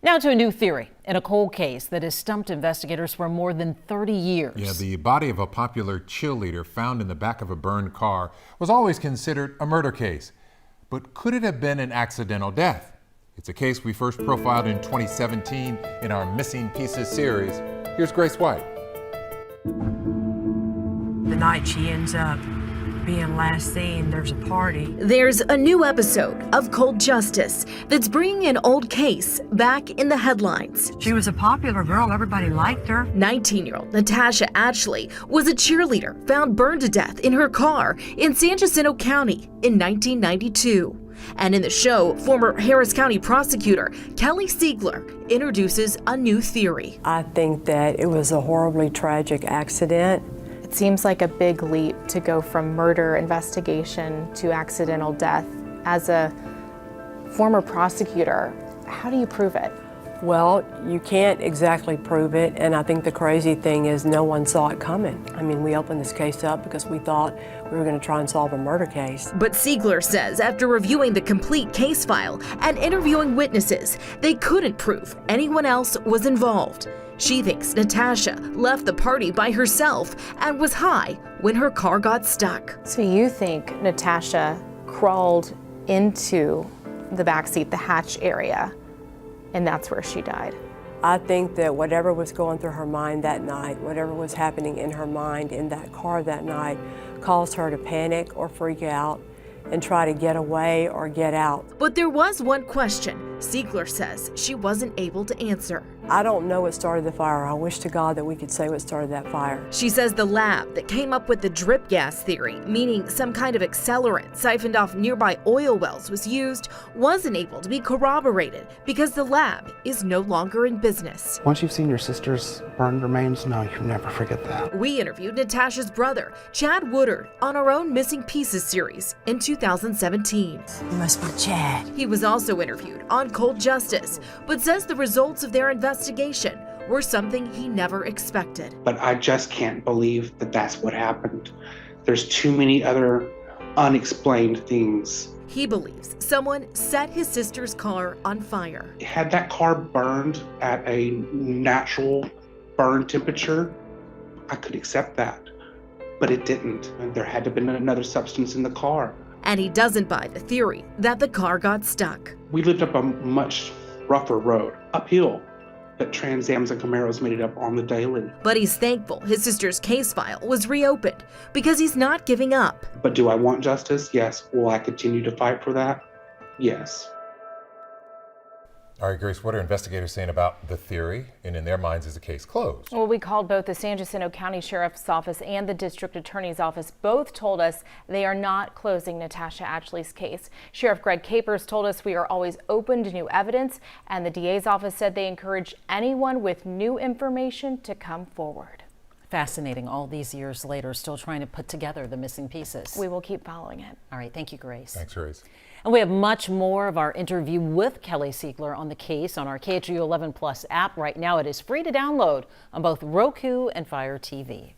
Now to a new theory in a cold case that has stumped investigators for more than 30 years. Yeah, the body of a popular cheerleader found in the back of a burned car was always considered a murder case. But could it have been an accidental death? It's a case we first profiled in 2017 in our Missing Pieces series. Here's Grace White. The night she ends up being last seen, there's a party. There's a new episode of Cold Justice that's bringing an old case back in the headlines. She was a popular girl. Everybody liked her. 19-year-old Natasha Atchley was a cheerleader found burned to death in her car in San Jacinto County in 1992. And in the show, former Harris County prosecutor Kelly Siegler introduces a new theory. I think that it was a horribly tragic accident. It seems like a big leap to go from murder investigation to accidental death. As a former prosecutor, how do you prove it? Well, you can't exactly prove it, and I think the crazy thing is no one saw it coming. I mean, we opened this case up because we thought we were going to try and solve a murder case. But Siegler says after reviewing the complete case file and interviewing witnesses, they couldn't prove anyone else was involved. She thinks Natasha left the party by herself and was high when her car got stuck. So you think Natasha crawled into the backseat, the hatch area, and that's where she died? I think that whatever was going through her mind that night, whatever was happening in her mind in that car that night, caused her to panic or freak out and try to get away or get out. But there was one question Siegler says she wasn't able to answer. I don't know what started the fire. I wish to God that we could say what started that fire. She says the lab that came up with the drip gas theory, meaning some kind of accelerant siphoned off nearby oil wells was used, wasn't able to be corroborated because the lab is no longer in business. Once you've seen your sister's burned remains, no, you never forget that. We interviewed Natasha's brother, Chad Woodard, on our own Missing Pieces series in 2017. It must be Chad. He was also interviewed on Cold Justice, but says the results of their investigation were something he never expected. But I just can't believe that that's what happened. There's too many other unexplained things. He believes someone set his sister's car on fire. Had that car burned at a natural burn temperature, I could accept that. But it didn't. There had to have been another substance in the car. And he doesn't buy the theory that the car got stuck. We lived up a much rougher road, uphill, that Trans Ams and Camaros made it up on the daily. But he's thankful his sister's case file was reopened because he's not giving up. But do I want justice? Yes. Will I continue to fight for that? Yes. All right, Grace, what are investigators saying about the theory? And in their minds, is the case closed? Well, we called both the San Jacinto County Sheriff's Office and the District Attorney's Office. Both told us they are not closing Natasha Atchley's case. Sheriff Greg Capers told us we are always open to new evidence, and the DA's office said they encourage anyone with new information to come forward. Fascinating, all these years later, still trying to put together the missing pieces. We will keep following it. All right, thank you, Grace. Thanks, Grace. And we have much more of our interview with Kelly Siegler on the case on our KHOU 11 Plus app. Right now, it is free to download on both Roku and FireTV.